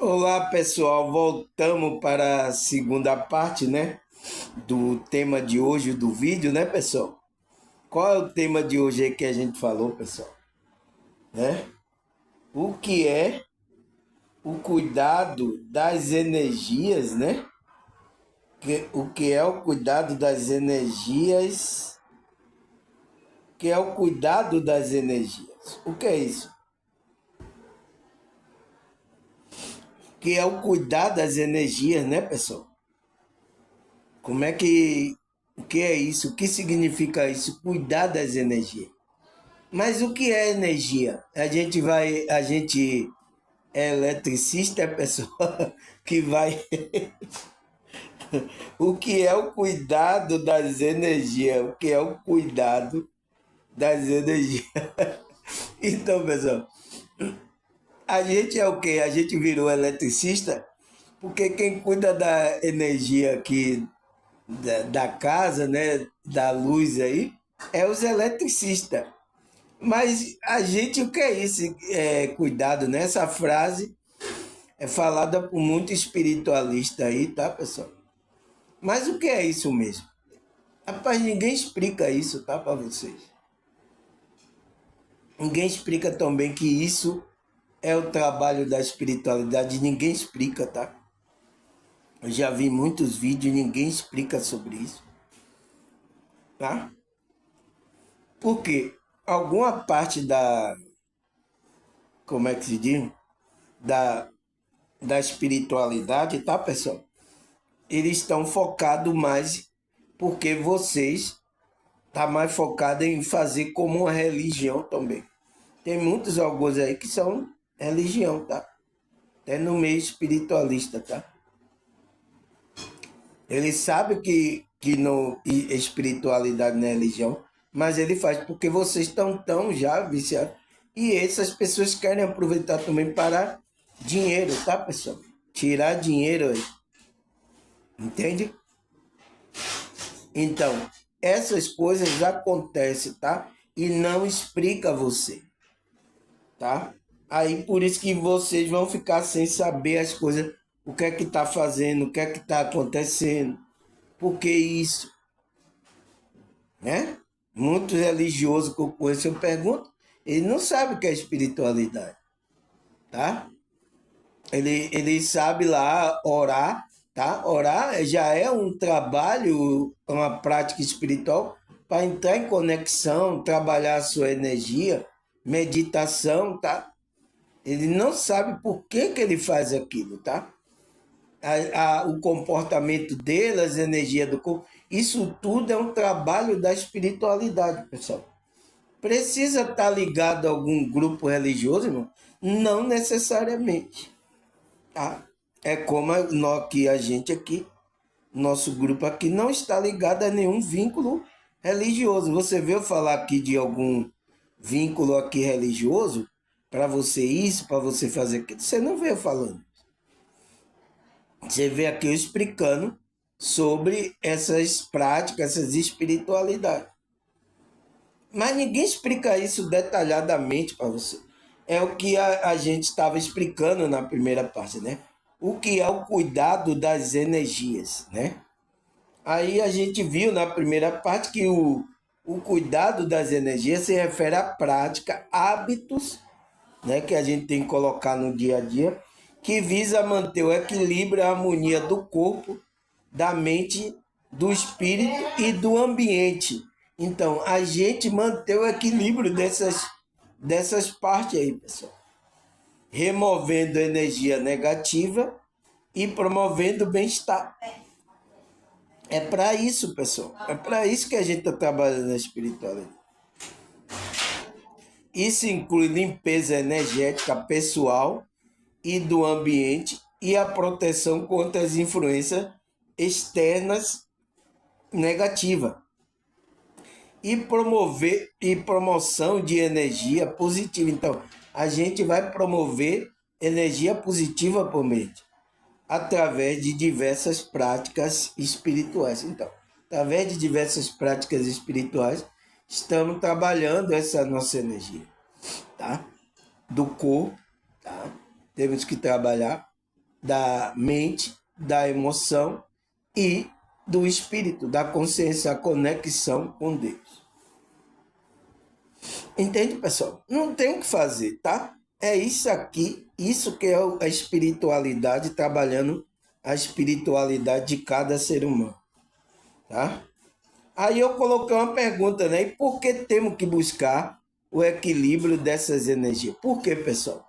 Olá, pessoal. Voltamos para a segunda parte, né? Do tema de hoje do vídeo, né, pessoal? Qual é o tema de hoje aí que a gente falou, pessoal? Né? O que é o cuidado das energias, né? O que é o cuidado das energias? O que é o cuidado das energias? O que é isso? O que é o cuidado das energias, né, pessoal? Como é que o que é isso? O que significa isso? Cuidar das energias. Mas o que é energia? A gente é eletricista, é pessoa que vai. O que é o cuidado das energias? O que é o cuidado das energias? Então, pessoal, a gente é o quê? A gente virou eletricista porque quem cuida da energia aqui da casa, né, da luz aí, é os eletricistas. Mas a gente, o que é isso? Cuidado, né? Essa frase é falada por muito espiritualista aí, tá, pessoal? Mas o que é isso mesmo? Rapaz, ninguém explica isso, tá, para vocês. Ninguém explica também que isso é o trabalho da espiritualidade, ninguém explica, tá? Eu já vi muitos vídeos, ninguém explica sobre isso, tá? Porque alguma parte como é que se diz? Da, da espiritualidade, tá, pessoal? Eles estão focados mais porque vocês tá mais focado em fazer como uma religião também. Tem muitos alguns aí que são religião, tá? Até no meio espiritualista, tá? Ele sabe que espiritualidade não é religião, mas ele faz porque vocês estão tão já viciados. E essas pessoas querem aproveitar também para dinheiro, tá, pessoal? Tirar dinheiro aí. Entende? Então, essas coisas acontecem, tá? E não explica você, tá? Aí por isso que vocês vão ficar sem saber as coisas, o que é que tá fazendo, o que é que tá acontecendo, por que isso, né? Muitos religiosos que eu conheço, eu pergunto, ele não sabe o que é espiritualidade, tá? Ele sabe lá orar, tá? Orar já é um trabalho, uma prática espiritual para entrar em conexão, trabalhar a sua energia, meditação, tá? Ele não sabe por que ele faz aquilo, tá? O comportamento dele, as energias do corpo, isso tudo é um trabalho da espiritualidade, pessoal. Precisa estar ligado a algum grupo religioso, irmão? Não necessariamente. Tá? É como a gente aqui, nosso grupo aqui, não está ligado a nenhum vínculo religioso. Você veio falar aqui de algum vínculo aqui religioso para você isso, para você fazer aquilo? Você não veio falando. Você veio aqui explicando sobre essas práticas, essas espiritualidades. Mas ninguém explica isso detalhadamente para você. É o que a gente estava explicando na primeira parte, né? O que é o cuidado das energias, né? Aí a gente viu na primeira parte que o cuidado das energias se refere à prática, hábitos, né, que a gente tem que colocar no dia a dia, que visa manter o equilíbrio e a harmonia do corpo, da mente, do espírito e do ambiente. Então, a gente manter o equilíbrio dessas partes aí, pessoal. Removendo energia negativa e promovendo o bem-estar. É para isso, pessoal. É para isso que a gente está trabalhando na espiritualidade. Isso inclui limpeza energética pessoal e do ambiente e a proteção contra as influências externas negativas. E promover e promoção de energia positiva. Então, a gente vai promover energia positiva por mente através de diversas práticas espirituais. Então, através de diversas práticas espirituais, estamos trabalhando essa nossa energia, tá? Do corpo, tá? Temos que trabalhar. da mente, da emoção e do espírito, da consciência, a conexão com Deus. Entende, pessoal? Não tem o que fazer, tá? É isso aqui, isso que é a espiritualidade, trabalhando a espiritualidade de cada ser humano, tá? Aí eu coloquei uma pergunta, né? E por que temos que buscar o equilíbrio dessas energias? Por quê, pessoal?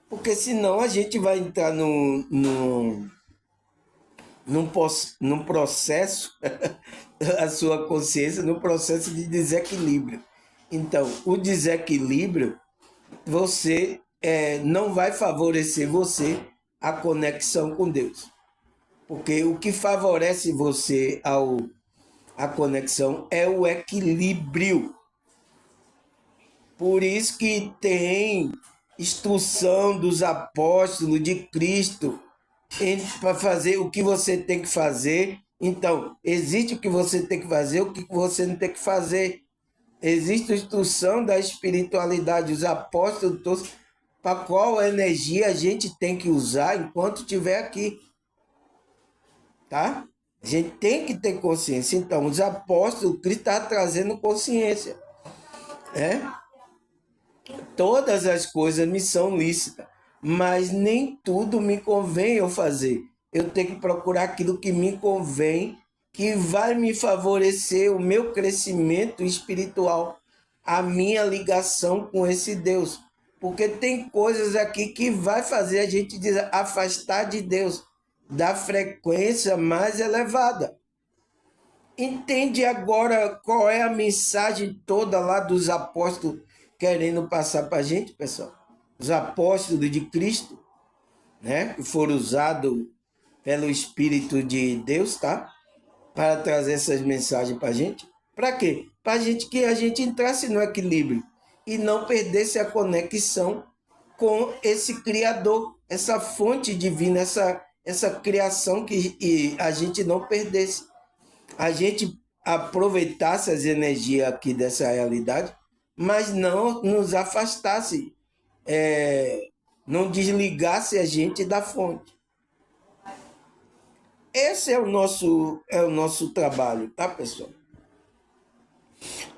Porque senão a gente vai entrar num processo, a sua consciência, num processo de desequilíbrio. Então, o desequilíbrio, você não vai favorecer você a conexão com Deus. Porque o que favorece você a conexão é o equilíbrio. Por isso que tem instrução dos apóstolos de Cristo para fazer o que você tem que fazer. Então, existe o que você tem que fazer, o que você não tem que fazer. Existe a instrução da espiritualidade, os apóstolos todos, para qual energia a gente tem que usar enquanto estiver aqui. Tá? A gente tem que ter consciência. Então, os apóstolos, Cristo está trazendo consciência. Todas as coisas me são lícitas, mas nem tudo me convém eu fazer. Eu tenho que procurar aquilo que me convém, que vai me favorecer o meu crescimento espiritual, a minha ligação com esse Deus. Porque tem coisas aqui que vai fazer a gente afastar de Deus, da frequência mais elevada. Entende agora qual é a mensagem toda lá dos apóstolos querendo passar para a gente, pessoal? Os apóstolos de Cristo, né? Que foram usados pelo Espírito de Deus, tá? Para trazer essas mensagens para a gente. Para quê? Para que a gente entrasse no equilíbrio e não perdesse a conexão com esse Criador, essa fonte divina, essa criação que a gente não perdesse. A gente aproveitasse as energias aqui dessa realidade, mas não nos afastasse, não desligasse a gente da fonte. Esse é o nosso trabalho, tá, pessoal?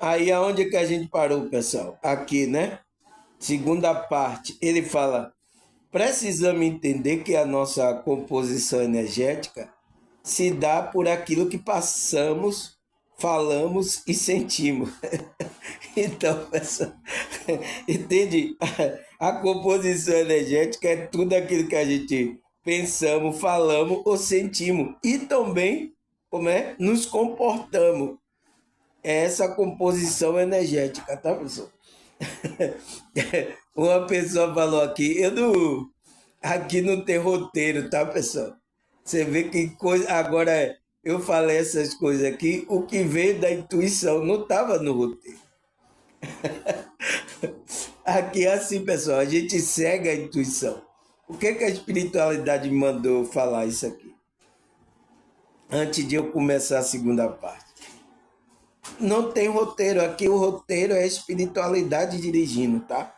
Aí aonde que a gente parou, pessoal? Aqui, né? Segunda parte, ele fala: precisamos entender que a nossa composição energética se dá por aquilo que passamos, falamos e sentimos. Então, pessoal, entende? A composição energética é tudo aquilo que a gente pensamos, falamos ou sentimos. E também, nos comportamos. É essa composição energética, tá, pessoal? Uma pessoa falou aqui, aqui não tem roteiro, tá, pessoal? Você vê que coisa. Agora, eu falei essas coisas aqui, o que veio da intuição não estava no roteiro. Aqui é assim, pessoal, a gente segue a intuição. O que a espiritualidade me mandou falar isso aqui? Antes de eu começar a segunda parte. Não tem roteiro, aqui o roteiro é a espiritualidade dirigindo, tá?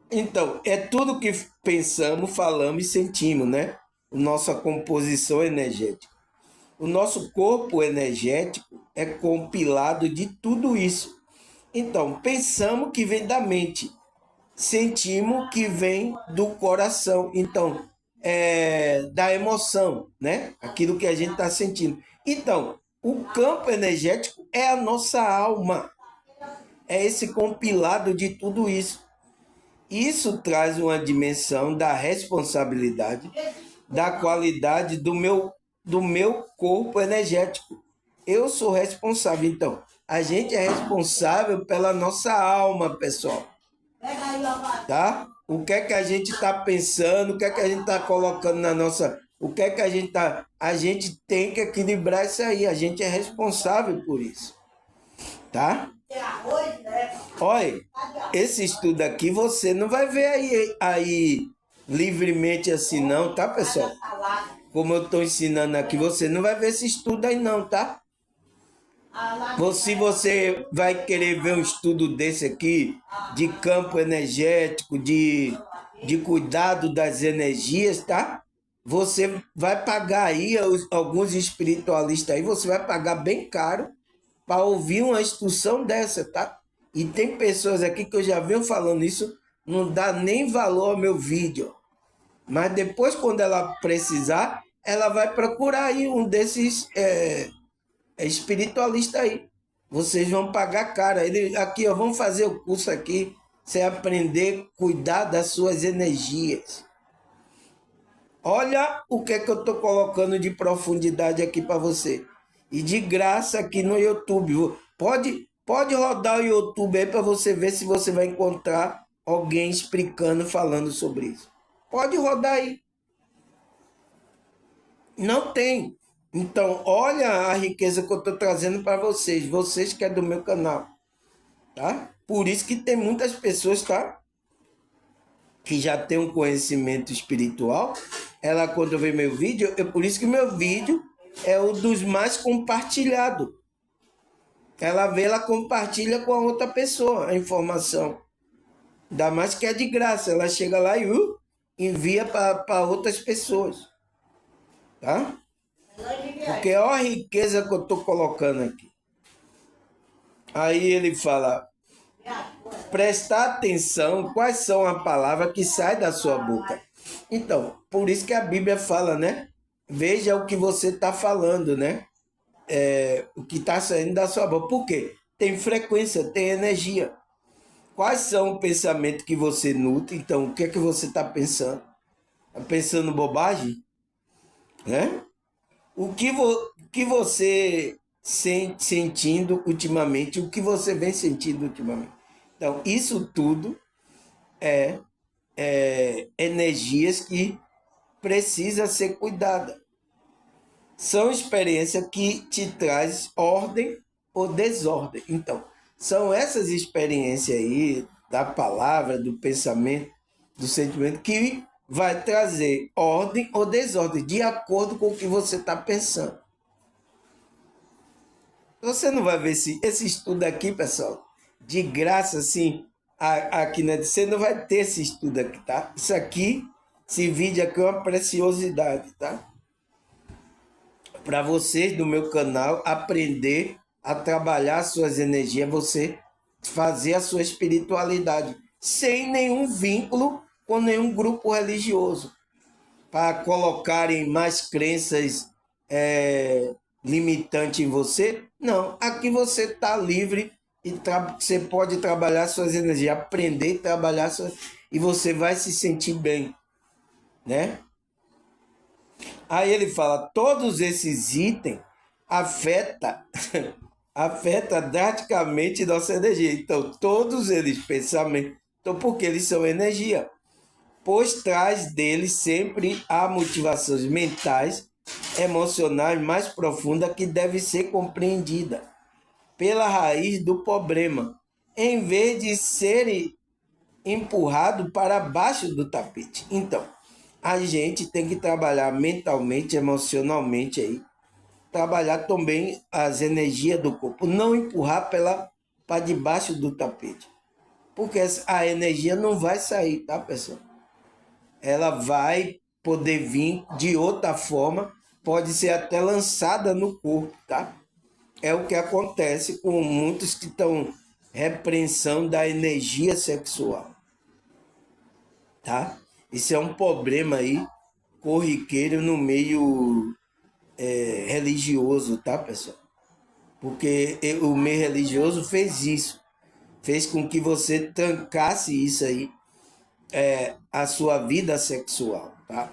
Então, é tudo que pensamos, falamos e sentimos, né? Nossa composição energética. O nosso corpo energético é compilado de tudo isso. Então, pensamos que vem da mente, sentimos que vem do coração. Então, da emoção, né? Aquilo que a gente está sentindo. Então, o campo energético é a nossa alma. É esse compilado de tudo isso. Isso traz uma dimensão da responsabilidade, da qualidade do meu corpo energético. Eu sou responsável. Então, a gente é responsável pela nossa alma, pessoal. Tá? O que é que a gente está pensando, o que é que a gente está colocando na nossa... O que é que a gente está... A gente tem que equilibrar isso aí. A gente é responsável por isso. Tá? Olha, esse estudo aqui você não vai ver aí livremente assim não, tá, pessoal? Como eu estou ensinando aqui, você não vai ver esse estudo aí não, tá? Se você vai querer ver um estudo desse aqui, de campo energético, de cuidado das energias, tá? você vai pagar aí, alguns espiritualistas aí, você vai pagar bem caro para ouvir uma instrução dessa, tá? E tem pessoas aqui que eu já venho falando isso, não dá nem valor ao meu vídeo. Mas depois, quando ela precisar, ela vai procurar aí um desses espiritualistas aí. Vocês vão pagar caro. Ele, aqui, ó, vamos fazer o curso aqui, você aprender a cuidar das suas energias. Olha o que é que eu estou colocando de profundidade aqui para você. E de graça aqui no YouTube. Pode rodar o YouTube aí para você ver se você vai encontrar alguém explicando, falando sobre isso. Pode rodar aí. Não tem. Então, olha a riqueza que eu estou trazendo para vocês que é do meu canal, tá? Por isso que tem muitas pessoas, tá? Que já tem um conhecimento espiritual. Ela, quando vê meu vídeo, por isso que meu vídeo é um dos mais compartilhados. Ela vê, ela compartilha com a outra pessoa a informação. Ainda mais que é de graça. Ela chega lá e envia para outras pessoas. Tá? Porque olha a riqueza que eu estou colocando aqui. Aí ele fala, prestar atenção quais são as palavras que saem da sua boca. Então, por isso que a Bíblia fala, né? Veja o que você está falando, né? O que está saindo da sua boca. Por quê? Tem frequência, tem energia. Quais são os pensamentos que você nutre? Então, o que é que você está pensando? Está pensando bobagem? Né? O que você sentindo ultimamente, o que você vem sentindo ultimamente. Então, isso tudo é energias que precisa ser cuidada. São experiências que te traz ordem ou desordem. Então, são essas experiências aí da palavra, do pensamento, do sentimento que vai trazer ordem ou desordem de acordo com o que você está pensando. Você não vai ver esse estudo aqui, pessoal, de graça, assim, aqui, né? Você não vai ter esse estudo aqui, tá? Isso aqui, esse vídeo aqui é uma preciosidade, tá? Para vocês do meu canal aprender a trabalhar suas energias, você fazer a sua espiritualidade sem nenhum vínculo com nenhum grupo religioso, para colocarem mais crenças limitantes em você. Não, aqui você está livre e você pode trabalhar suas energias, aprender a trabalhar e você vai se sentir bem, né? Aí ele fala, todos esses itens afeta drasticamente nossa energia. Então, todos eles, pensamento, então, porque eles são energia, pois traz deles sempre há motivações mentais, emocionais mais profundas que deve ser compreendida pela raiz do problema, em vez de serem empurrado para baixo do tapete. Então, a gente tem que trabalhar mentalmente, emocionalmente aí, trabalhar também as energias do corpo, não empurrar para debaixo do tapete, porque a energia não vai sair, tá, pessoal? Ela vai poder vir de outra forma, pode ser até lançada no corpo, tá? É o que acontece com muitos que estão repreensão da energia sexual, tá? Isso é um problema aí corriqueiro no meio religioso, tá, pessoal? Porque o meio religioso fez isso, fez com que você trancasse isso aí, a sua vida sexual, tá?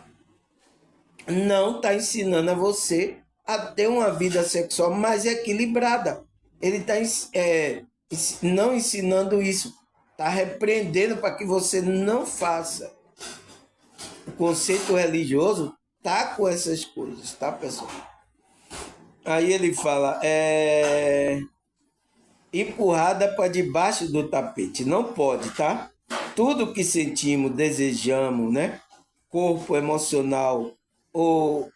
Não está ensinando a você a ter uma vida sexual mais equilibrada. Ele está não ensinando isso, está repreendendo para que você não faça. O conceito religioso tá com essas coisas, tá, pessoal? Aí ele fala, empurrada para debaixo do tapete. Não pode, tá? Tudo que sentimos, desejamos, né? Corpo emocional ou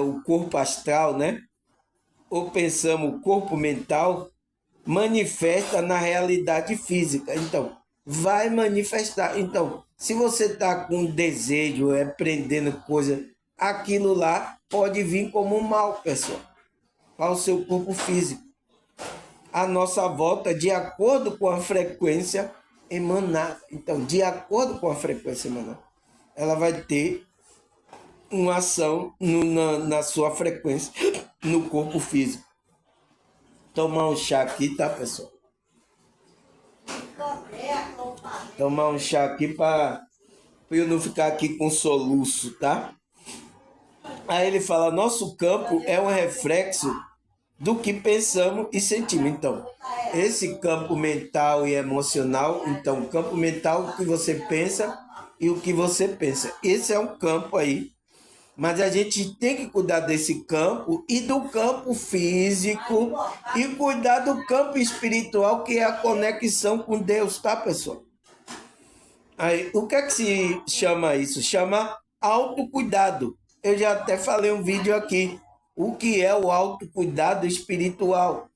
o corpo astral, né? Ou pensamos o corpo mental, manifesta na realidade física. Então, vai manifestar. Então, se você está com desejo, prendendo coisa, aquilo lá pode vir como um mal, pessoal, para o seu corpo físico. A nossa volta de acordo com a frequência emanada. Então, de acordo com a frequência emanada, ela vai ter uma ação na sua frequência no corpo físico. Tomar um chá aqui, tá, pessoal? Tomar um chá aqui para eu não ficar aqui com soluço, tá? Aí ele fala, nosso campo é um reflexo do que pensamos e sentimos. Então, esse campo mental e emocional, então, o campo mental, o que você pensa e o que você pensa. Esse é um campo aí. Mas a gente tem que cuidar desse campo e do campo físico e cuidar do campo espiritual, que é a conexão com Deus, tá, pessoal? Aí, o que é que se chama isso? Chama autocuidado. Eu já até falei um vídeo aqui. O que é o autocuidado espiritual?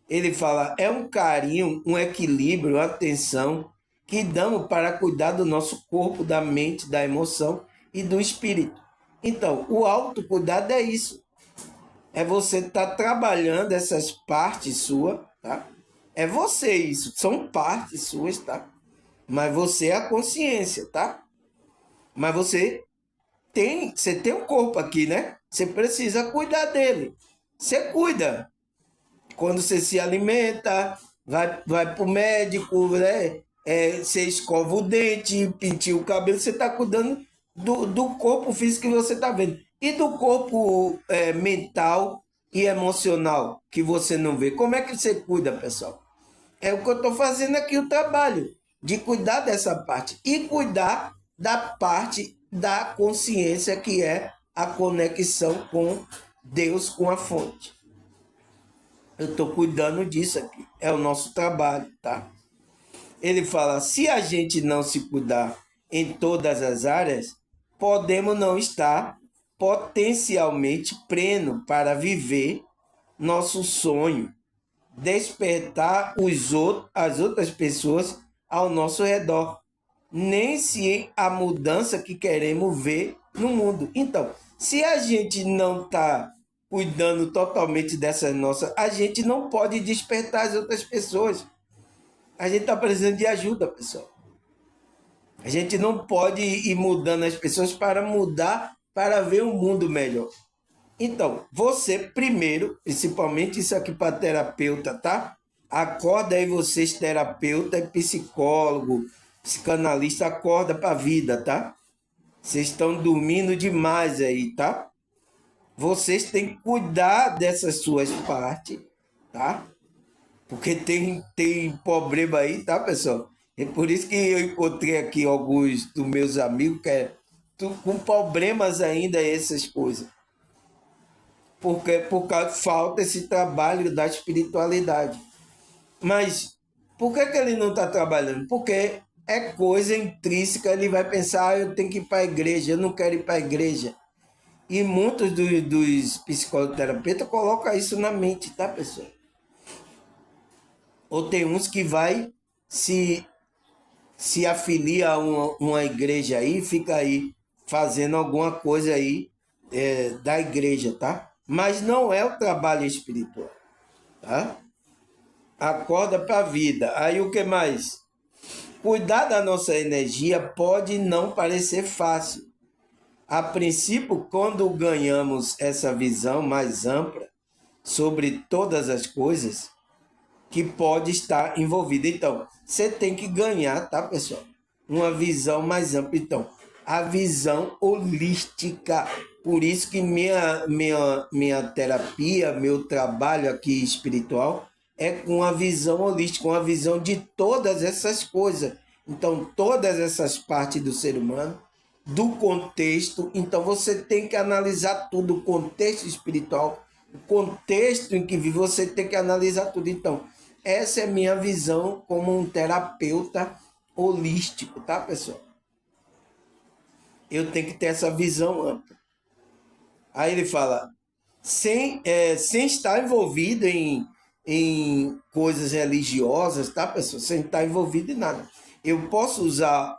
Ele fala, é um carinho, um equilíbrio, uma atenção que damos para cuidar do nosso corpo, da mente, da emoção e do espírito. Então, o autocuidado é isso. É você estar trabalhando essas partes suas, tá? É você isso, são partes suas, tá? Mas você é a consciência, tá? Mas você tem um corpo aqui, né? Você precisa cuidar dele. Você cuida. Quando você se alimenta, vai para o médico, né? Você escova o dente, penteia o cabelo, você está cuidando do corpo físico que você está vendo. E do corpo mental e emocional que você não vê. Como é que você cuida, pessoal? É o que eu estou fazendo aqui, o trabalho de cuidar dessa parte e cuidar da parte da consciência, que é a conexão com Deus, com a fonte. Eu estou cuidando disso aqui. É o nosso trabalho, tá? Ele fala, se a gente não se cuidar em todas as áreas, podemos não estar potencialmente pleno para viver nosso sonho, despertar as outras pessoas ao nosso redor, nem se a mudança que queremos ver no mundo. Então, se a gente não está cuidando totalmente dessas nossas, a gente não pode despertar as outras pessoas. A gente está precisando de ajuda, pessoal. A gente não pode ir mudando as pessoas para mudar, para ver um mundo melhor. Então, você primeiro, principalmente isso aqui para terapeuta, tá? Acorda aí vocês, terapeuta e psicólogo, psicanalista, acorda para a vida, tá? Vocês estão dormindo demais aí, tá? Vocês têm que cuidar dessas suas partes, tá? Porque tem problema aí, tá, pessoal? É por isso que eu encontrei aqui alguns dos meus amigos que com problemas ainda essas coisas. Porque por causa falta esse trabalho da espiritualidade. Mas por que ele não está trabalhando? Porque é coisa intrínseca, ele vai pensar, eu tenho que ir para a igreja, eu não quero ir para a igreja. E muitos dos psicoterapeutas colocam isso na mente, tá, pessoal? Ou tem uns que vai se afilia a uma igreja aí, fica aí fazendo alguma coisa aí da igreja, tá? Mas não é o trabalho espiritual, tá? Acorda para a vida. Aí o que mais? Cuidar da nossa energia pode não parecer fácil. A princípio, quando ganhamos essa visão mais ampla sobre todas as coisas que pode estar envolvida. Então, você tem que ganhar, tá, pessoal? Uma visão mais ampla. Então, a visão holística. Por isso que minha terapia, meu trabalho aqui espiritual é com a visão holística, uma visão de todas essas coisas. Então, todas essas partes do ser humano, do contexto. Então, você tem que analisar tudo, o contexto espiritual, o contexto em que vive, você tem que analisar tudo. Então, essa é a minha visão como um terapeuta holístico, tá, pessoal? Eu tenho que ter essa visão ampla. Aí ele fala, sem estar envolvido em coisas religiosas, tá, pessoal? Sem estar envolvido em nada. Eu posso usar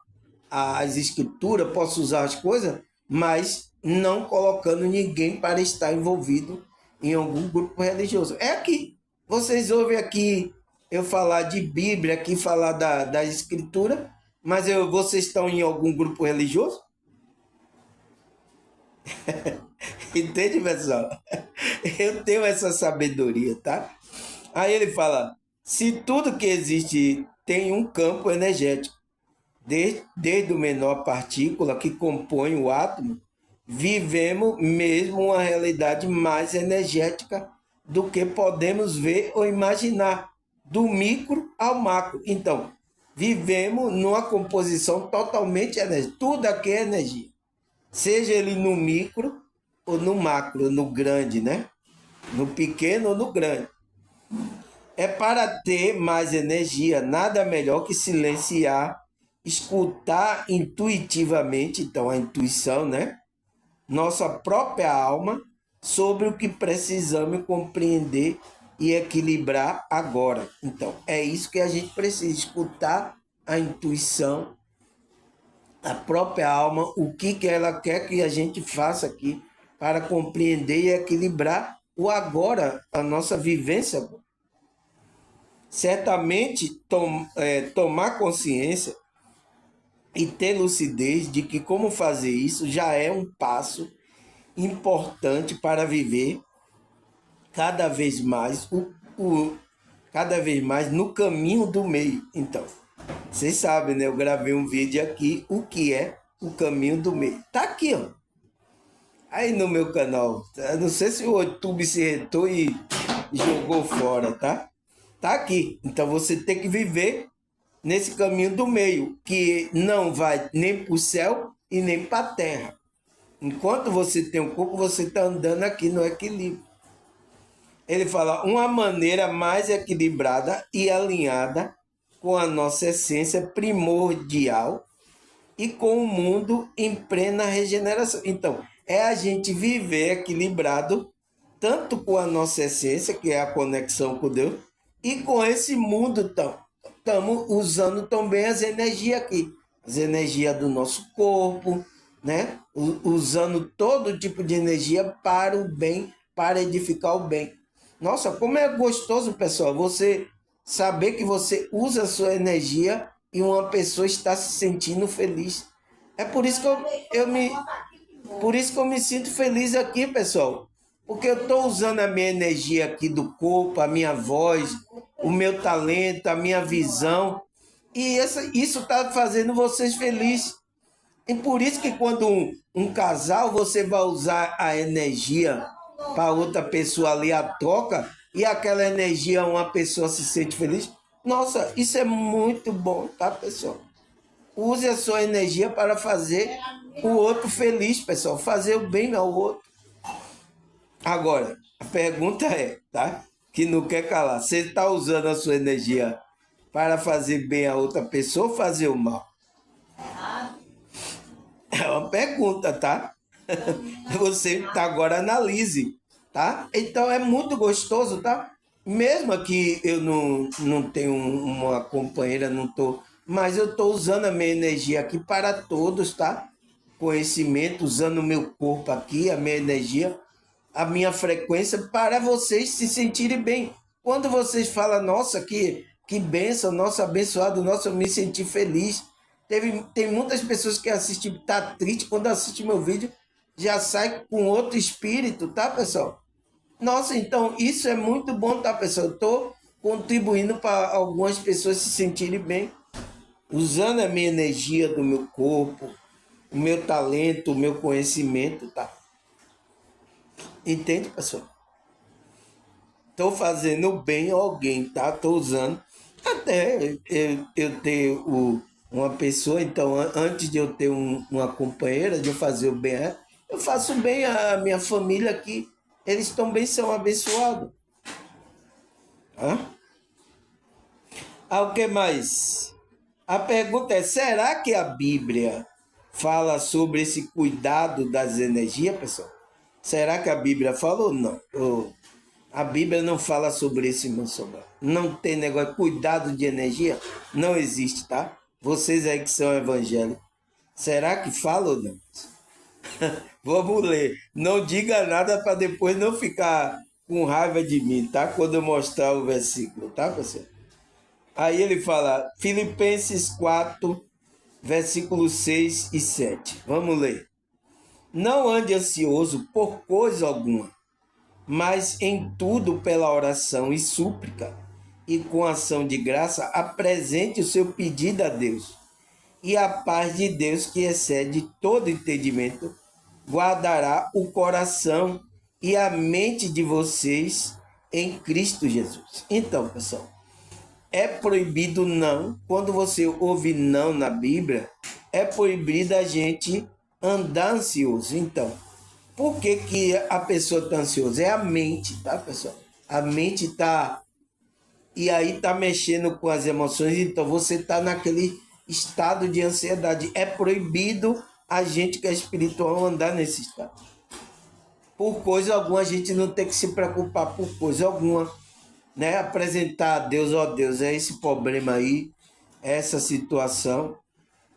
as escrituras, posso usar as coisas, mas não colocando ninguém para estar envolvido em algum grupo religioso. É aqui. Vocês ouvem aqui eu falar de Bíblia, aqui falar da Escritura, mas vocês estão em algum grupo religioso? Entende, pessoal? Eu tenho essa sabedoria, tá? Aí ele fala: se tudo que existe tem um campo energético, desde o menor partícula que compõe o átomo, vivemos mesmo uma realidade mais energética do que podemos ver ou imaginar, do micro ao macro. Então, vivemos numa composição totalmente energética. Tudo aqui é energia. Seja ele no micro ou no macro, no grande, né? No pequeno ou no grande. É para ter mais energia, nada melhor que silenciar, escutar intuitivamente, então a intuição, né? Nossa própria alma sobre o que precisamos compreender e equilibrar agora. Então, é isso que a gente precisa, escutar a intuição, a própria alma, o que ela quer que a gente faça aqui para compreender e equilibrar o agora, a nossa vivência. Certamente, tomar consciência e ter lucidez de que como fazer isso já é um passo importante para viver cada vez mais cada vez mais no caminho do meio. Então, vocês sabem, né? Eu gravei um vídeo aqui, o que é o caminho do meio. Tá aqui, ó. Aí no meu canal. Eu não sei se o YouTube se retou e jogou fora, tá? Tá aqui. Então você tem que viver nesse caminho do meio, que não vai nem para o céu e nem para a terra. Enquanto você tem um corpo, você está andando aqui no equilíbrio. Ele fala, uma maneira mais equilibrada e alinhada com a nossa essência primordial e com o mundo em plena regeneração. Então, é a gente viver equilibrado tanto com a nossa essência, que é a conexão com Deus, e com esse mundo. Estamos usando também as energias aqui, as energias do nosso corpo, né? Usando todo tipo de energia para o bem, para edificar o bem. Nossa, como é gostoso, pessoal, você saber que você usa a sua energia e uma pessoa está se sentindo feliz. É por isso que por isso que eu me sinto feliz aqui, pessoal. Porque eu estou usando a minha energia aqui do corpo, a minha voz, o meu talento, a minha visão. E isso está fazendo vocês felizes. E por isso que quando um casal, você vai usar a energia para outra pessoa ali, a troca, e aquela energia uma pessoa se sente feliz. Nossa, isso é muito bom, tá, pessoal? Use a sua energia para fazer o outro feliz, pessoal. Fazer o bem ao outro. Agora, a pergunta é, tá? Que não quer calar. Você está usando a sua energia para fazer bem a outra pessoa ou fazer o mal? É uma pergunta, tá? Você tá agora analise, tá? Então é muito gostoso, tá? Mesmo que eu não tenho uma companheira, não tô, mas eu tô usando a minha energia aqui para todos, tá? Conhecimento, usando o meu corpo aqui, a minha energia, a minha frequência para vocês se sentirem bem. Quando vocês falam, nossa, que bênção, nossa, abençoado, nossa, eu me senti feliz. Tem muitas pessoas que assistem, tá triste, quando assistem meu vídeo, já sai com outro espírito, tá, pessoal? Nossa, então isso é muito bom, tá, pessoal? Eu tô contribuindo para algumas pessoas se sentirem bem, usando a minha energia do meu corpo, o meu talento, o meu conhecimento, tá? Entende, pessoal? Estou fazendo bem a alguém, tá? Estou usando. Até eu ter uma pessoa, então, antes de eu ter uma companheira, de eu fazer o bem a ela, eu faço bem a minha família aqui. Eles também são abençoados. Hã? O que mais? A pergunta é, será que a Bíblia fala sobre esse cuidado das energias, pessoal? Será que a Bíblia fala ou não? A Bíblia não fala sobre isso, irmão Sobral. Não tem negócio de cuidado de energia. Não existe, tá? Vocês aí que são evangélicos. Será que fala ou não? Vamos ler. Não diga nada para depois não ficar com raiva de mim, tá? Quando eu mostrar o versículo, tá, pessoal? Aí ele fala, Filipenses 4, versículos 6 e 7. Vamos ler. Não ande ansioso por coisa alguma, mas em tudo pela oração e súplica, e com ação de graça, apresente o seu pedido a Deus. E a paz de Deus, que excede todo entendimento, guardará o coração e a mente de vocês em Cristo Jesus. Então, pessoal, é proibido não, quando você ouve não na Bíblia, é proibido a gente andar ansioso. Então, por que, que a pessoa está ansiosa? É a mente, tá, pessoal? A mente está. E aí está mexendo com as emoções, então você está naquele estado de ansiedade. É proibido a gente que é espiritual andar nesse estado. Por coisa alguma, a gente não tem que se preocupar por coisa alguma, né? Apresentar a Deus, ó Deus, é esse problema aí, essa situação.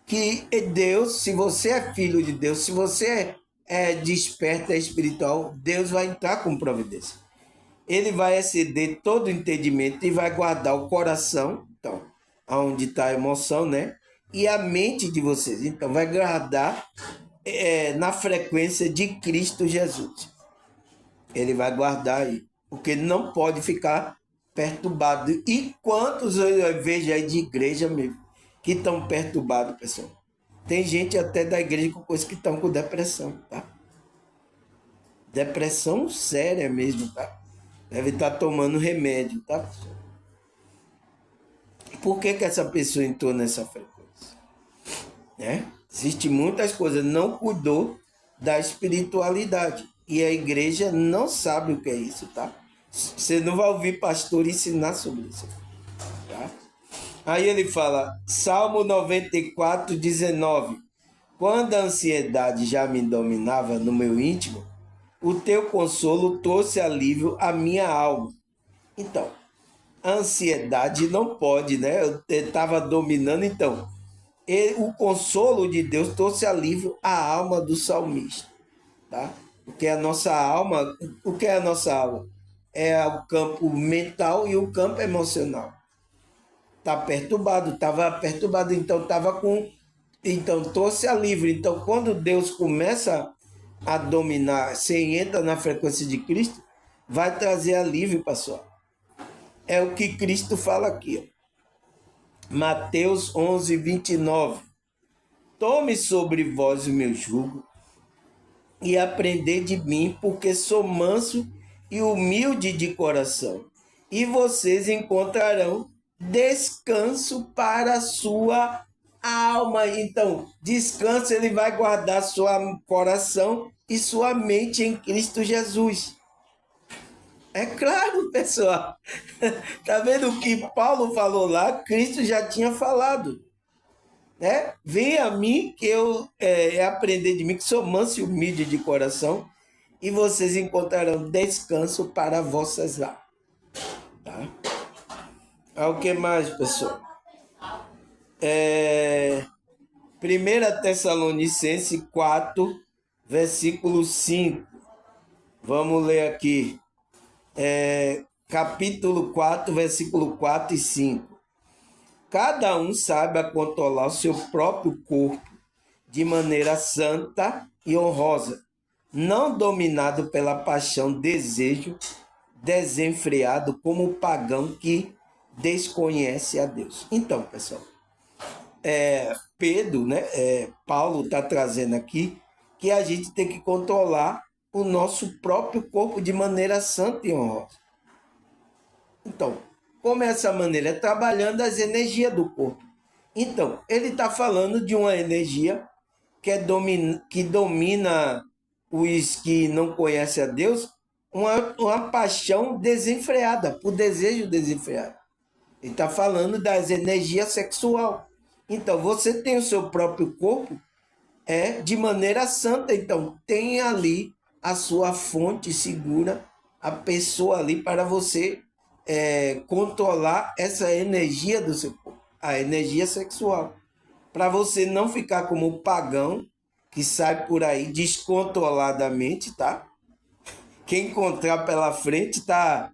Que Deus, se você é filho de Deus, se você é desperto, é espiritual, Deus vai entrar com providência. Ele vai exceder todo o entendimento e vai guardar o coração, então, onde está a emoção, né? E a mente de vocês. Então, vai guardar na frequência de Cristo Jesus. Ele vai guardar aí, porque não pode ficar perturbado. E quantos eu vejo aí de igreja mesmo, que estão perturbados, pessoal? Tem gente até da igreja com coisas que estão com depressão, tá? Depressão séria mesmo, tá? Deve estar tomando remédio, tá, pessoal? Por que, que essa pessoa entrou nessa frequência? Né? Existem muitas coisas, não cuidou da espiritualidade. E a igreja não sabe o que é isso, tá? Você não vai ouvir pastor ensinar sobre isso, tá? Aí ele fala, Salmo 94, 19. Quando a ansiedade já me dominava no meu íntimo, o teu consolo trouxe alívio à minha alma. Então, a ansiedade não pode, né? Eu estava dominando, então. O consolo de Deus trouxe alívio à alma do salmista, tá? Porque a nossa alma, o que é a nossa alma? É o campo mental e o campo emocional. Tá perturbado, estava perturbado, então estava com. Então trouxe alívio. Então, quando Deus começa a dominar, você entra na frequência de Cristo, vai trazer alívio, pessoal. É o que Cristo fala aqui, ó. Mateus 11, 29. Tome sobre vós o meu jugo e aprendei de mim, porque sou manso e humilde de coração, e vocês encontrarão descanso para a sua alma. Então, descanso, ele vai guardar seu coração e sua mente em Cristo Jesus. É claro, pessoal. Tá vendo o que Paulo falou lá? Cristo já tinha falado, né? Venha a mim que eu aprender de mim, que sou manso e humilde de coração, e vocês encontrarão descanso para vossas almas. Tá? O que mais, pessoal? 1 Tessalonicenses 4, versículo 5. Vamos ler aqui. Capítulo 4, versículo 4 e 5. Cada um saiba controlar o seu próprio corpo de maneira santa e honrosa, não dominado pela paixão, desejo desenfreado como o pagão que desconhece a Deus. Então, pessoal, Pedro, né, Paulo está trazendo aqui que a gente tem que controlar o nosso próprio corpo de maneira santa e honrosa. Então, como é essa maneira? É trabalhando as energias do corpo. Então, ele está falando de uma energia que domina os que não conhecem a Deus, uma paixão desenfreada, por desejo desenfreado. Ele está falando das energias sexual. Então, você tem o seu próprio corpo de maneira santa. Então, tem ali a sua fonte segura, a pessoa ali para você controlar essa energia do seu corpo, a energia sexual. Para você não ficar como o pagão que sai por aí descontroladamente, tá? Quem encontrar pela frente tá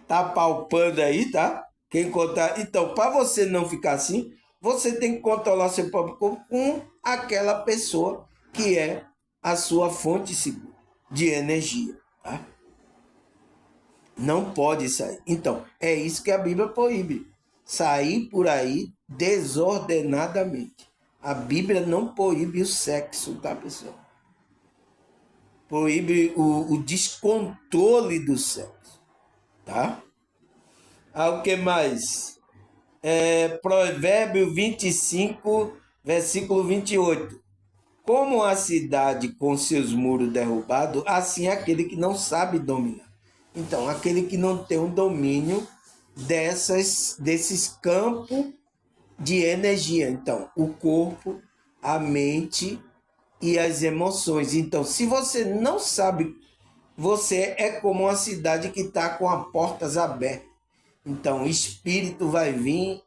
palpando aí, tá? Quem encontrar. Então, para você não ficar assim, você tem que controlar seu próprio corpo com aquela pessoa que é a sua fonte segura de energia, tá? Não pode sair. Então, é isso que a Bíblia proíbe. Sair por aí desordenadamente. A Bíblia não proíbe o sexo, tá, pessoal? Proíbe o descontrole do sexo, tá? O que mais? Provérbio 25, versículo 28. Como a cidade com seus muros derrubados, assim é aquele que não sabe dominar. Então, aquele que não tem um domínio desses campos de energia. Então, o corpo, a mente e as emoções. Então, se você não sabe, você é como uma cidade que está com as portas abertas. Então, o espírito vai vir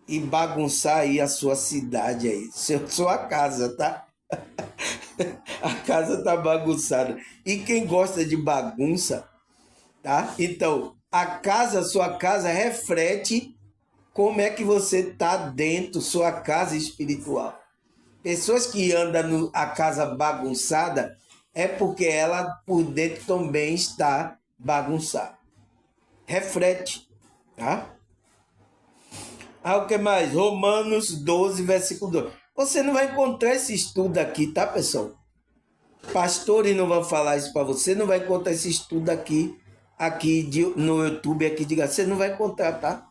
e bagunçar aí a sua cidade aí, sua casa, tá? A casa tá bagunçada. E quem gosta de bagunça, tá? Então, sua casa reflete como é que você tá dentro, sua casa espiritual. Pessoas que andam a casa bagunçada é porque ela por dentro também está bagunçada. Reflete, tá? O que mais? Romanos 12, versículo 2. Você não vai encontrar esse estudo aqui, tá, pessoal? Pastores não vão falar isso para você, não vai encontrar esse estudo aqui no YouTube, aqui de você não vai encontrar, tá?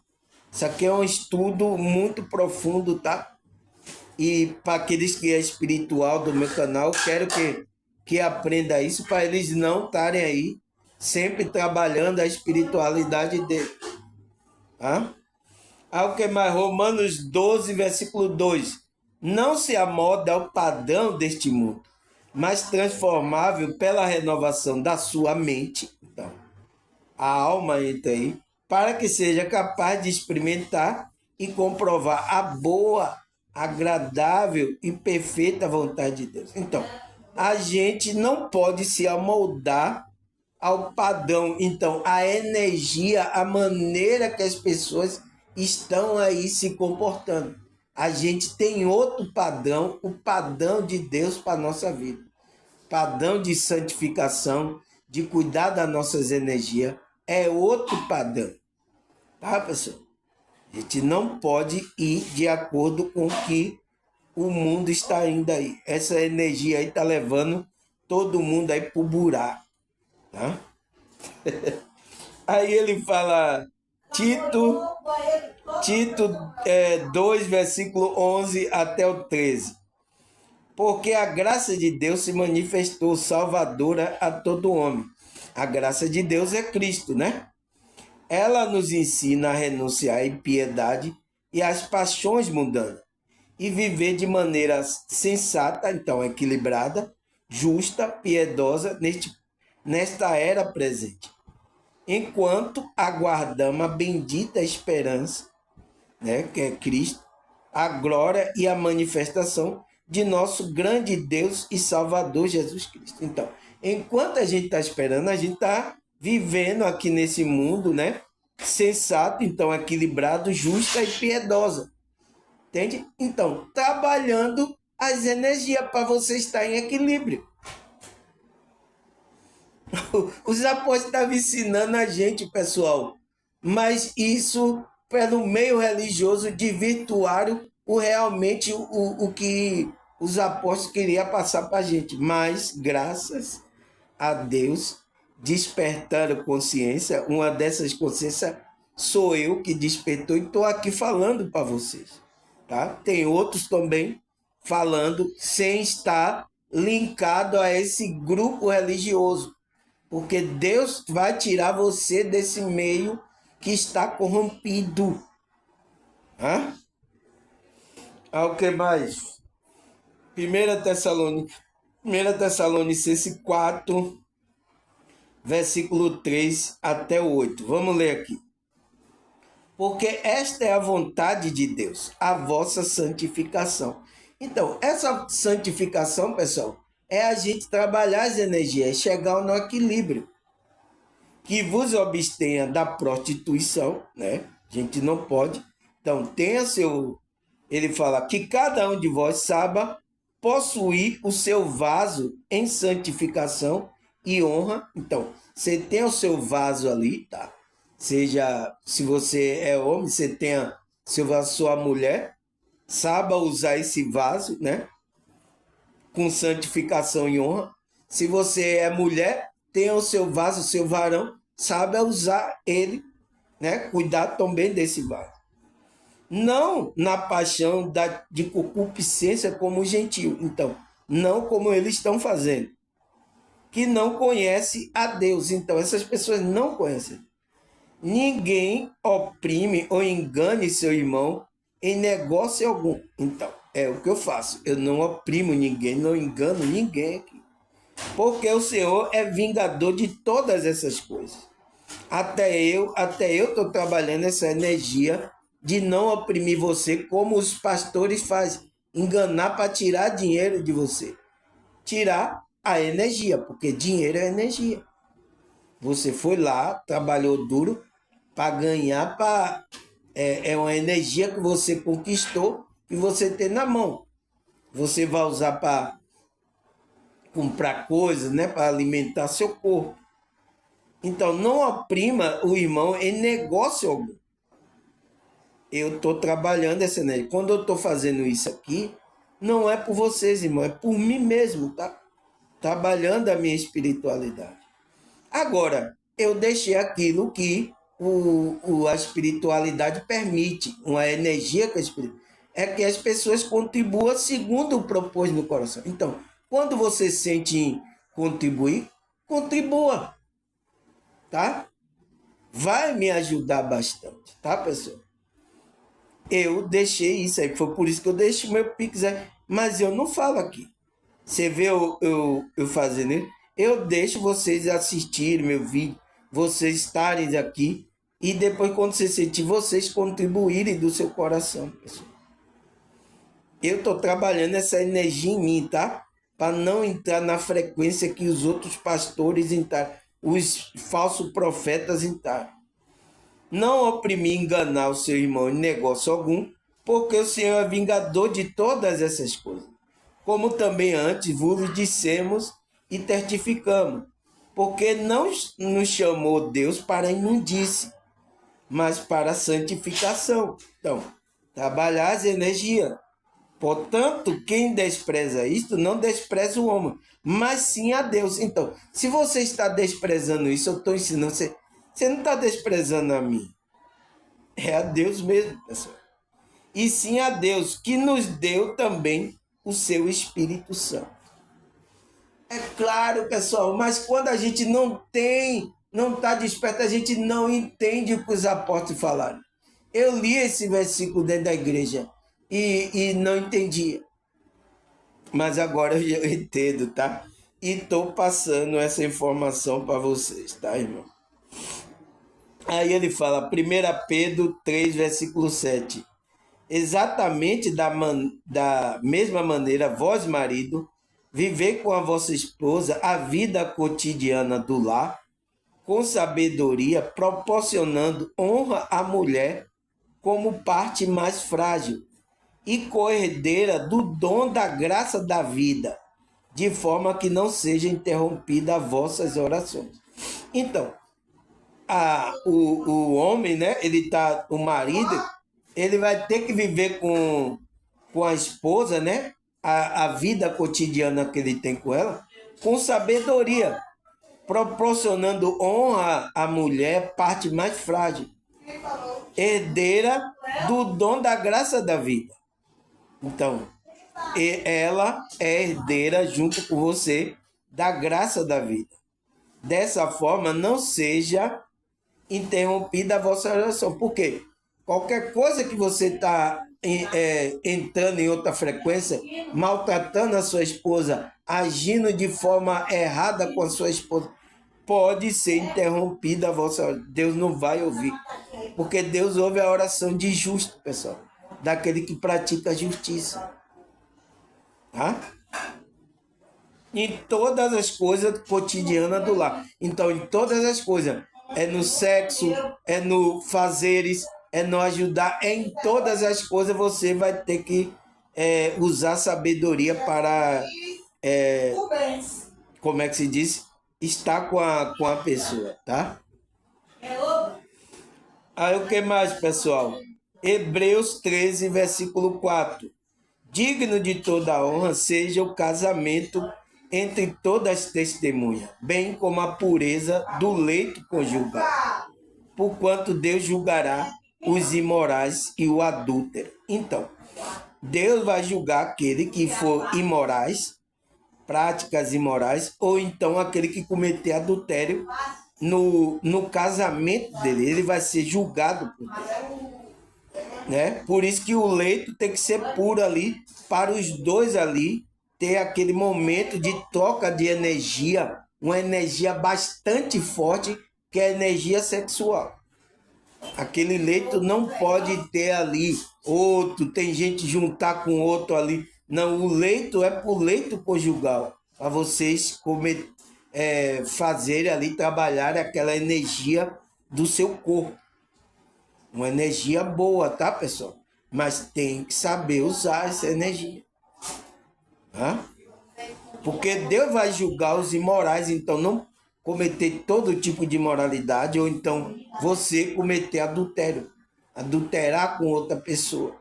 Isso aqui é um estudo muito profundo, tá? E para aqueles que é espiritual do meu canal, quero que aprenda isso para eles não estarem aí sempre trabalhando a espiritualidade dele, tá? O que mais? Romanos 12, versículo 2. Não se amolda ao padrão deste mundo, mas transformável pela renovação da sua mente. Então, a alma entra aí, para que seja capaz de experimentar e comprovar a boa, agradável e perfeita vontade de Deus. Então, a gente não pode se amoldar ao padrão. Então, a energia, a maneira que as pessoas estão aí se comportando. A gente tem outro padrão, o padrão de Deus para a nossa vida. Padrão de santificação, de cuidar das nossas energias, é outro padrão. Tá, pessoal? A gente não pode ir de acordo com o que o mundo está indo aí. Essa energia aí está levando todo mundo aí pro buraco. Tá? Aí ele fala, Tito 2, versículo 11 até o 13. Porque a graça de Deus se manifestou salvadora a todo homem. A graça de Deus é Cristo, né? Ela nos ensina a renunciar à impiedade e às paixões mundanas e viver de maneira sensata, então equilibrada, justa, piedosa nesta era presente. Enquanto aguardamos a bendita esperança, né, que é Cristo, a glória e a manifestação de nosso grande Deus e Salvador Jesus Cristo. Então, enquanto a gente está esperando, a gente está vivendo aqui nesse mundo, né, sensato, então equilibrado, justa e piedosa. Entende? Então, trabalhando as energias para você estar em equilíbrio. Os apóstolos estavam ensinando a gente, pessoal, mas isso, pelo meio religioso, desvirtuaram realmente o que os apóstolos queriam passar para a gente. Mas, graças a Deus, despertaram consciência. Uma dessas consciências sou eu que despertou e estou aqui falando para vocês. Tá? Tem outros também falando sem estar linkado a esse grupo religioso. Porque Deus vai tirar você desse meio que está corrompido. O que mais? 1 Tessalonicenses 4, versículo 3 até o 8. Vamos ler aqui. Porque esta é a vontade de Deus, a vossa santificação, Então, essa santificação, pessoal, é a gente trabalhar as energias, chegar no equilíbrio. Que vos abstenha da prostituição, né? A gente não pode. Então, tenha seu... Ele fala que cada um de vós saiba possuir o seu vaso em santificação e honra. Então, você tem o seu vaso ali, tá? Seja, se você é homem, você tenha sua mulher, saiba usar esse vaso, né? Com santificação e honra. Se você é mulher, tenha o seu vaso, o seu varão, saiba usar ele, né? Cuidar também desse vaso. Não na paixão de concupiscência como o gentio. Então, não como eles estão fazendo. Que não conhece a Deus. Então, essas pessoas não conhecem. Ninguém oprime ou engane seu irmão em negócio algum. Então, é o que eu faço. Eu não oprimo ninguém, não engano ninguém aqui. Porque o Senhor é vingador de todas essas coisas. Até eu estou trabalhando essa energia de não oprimir você como os pastores fazem. Enganar para tirar dinheiro de você. Tirar a energia, porque dinheiro é energia. Você foi lá, trabalhou duro para ganhar, é uma energia que você conquistou e você tem na mão. Você vai usar para comprar coisas, né, para alimentar seu corpo. Então, não oprima o irmão em negócio algum. Eu estou trabalhando essa energia. Quando eu estou fazendo isso aqui, não é por vocês, irmão, é por mim mesmo, tá? Trabalhando a minha espiritualidade. Agora, eu deixei aquilo que a espiritualidade permite, uma energia que a espiritualidade é que as pessoas contribuam segundo o propósito no coração. Então, quando você sente contribuir, contribua, tá? Vai me ajudar bastante, tá, pessoal? Eu deixei isso aí, foi por isso que eu deixei meu Pix aí, mas eu não falo aqui. Você vê eu fazendo isso? Eu deixo vocês assistirem meu vídeo, vocês estarem aqui, e depois, quando você sentir, vocês contribuírem do seu coração, pessoal. Eu estou trabalhando essa energia em mim, tá? Para não entrar na frequência que os outros pastores entraram, os falsos profetas entraram. Não oprimir, enganar o seu irmão em negócio algum, porque o Senhor é vingador de todas essas coisas. Como também antes vos dissemos e testificamos, porque não nos chamou Deus para a imundície, mas para a santificação. Então, trabalhar as energias. Portanto, quem despreza isto, não despreza o homem, mas sim a Deus. Então, se você está desprezando isso, eu estou ensinando você. Você não está desprezando a mim. É a Deus mesmo, pessoal. E sim a Deus, que nos deu também o seu Espírito Santo. É claro, pessoal, mas quando a gente não está desperto, a gente não entende o que os apóstolos falaram. Eu li esse versículo dentro da igreja e não entendia. Mas agora eu entendo, tá? E estou passando essa informação para vocês, tá, irmão? Aí ele fala, 1 Pedro 3, versículo 7. Exatamente da mesma maneira, vós, marido, vivei com a vossa esposa a vida cotidiana do lar, com sabedoria, proporcionando honra à mulher como parte mais frágil e coerdeira do dom da graça da vida, de forma que não seja interrompida as vossas orações. Então, o homem, né? O marido, ele vai ter que viver com a esposa, né? A vida cotidiana que ele tem com ela, com sabedoria, proporcionando honra à mulher, parte mais frágil, herdeira do dom da graça da vida. Então, ela é herdeira junto com você da graça da vida. Dessa forma, não seja interrompida a vossa oração. Por quê? Qualquer coisa que você está entrando em outra frequência, maltratando a sua esposa, agindo de forma errada com a sua esposa, pode ser interrompida a vossa oração. Deus não vai ouvir. Porque Deus ouve a oração de justo, pessoal. Daquele que pratica a justiça. tá? Em todas as coisas cotidianas do lar. Então, em todas as coisas. É no sexo, é no fazeres, é no ajudar. Em todas as coisas você vai ter que usar sabedoria para, como é que se diz? Estar com a pessoa, tá? Aí o que mais, pessoal? Hebreus 13, versículo 4. Digno de toda honra seja o casamento entre todas as testemunhas, bem como a pureza do leito conjugal, porquanto Deus julgará os imorais e o adúltero. Então, Deus vai julgar aquele que for imorais, práticas imorais, ou então aquele que cometer adultério no casamento dele. Ele vai ser julgado por Deus, né? Por isso que o leito tem que ser puro ali, para os dois ali ter aquele momento de troca de energia, uma energia bastante forte, que é a energia sexual. Aquele leito não pode ter ali outro, tem gente juntar com outro ali. Não, o leito é por leito conjugal, para vocês fazerem ali, trabalhar aquela energia do seu corpo. Uma energia boa, tá, pessoal? Mas tem que saber usar essa energia. Tá? Porque Deus vai julgar os imorais, então não cometer todo tipo de imoralidade, ou então você cometer adultério, adulterar com outra pessoa.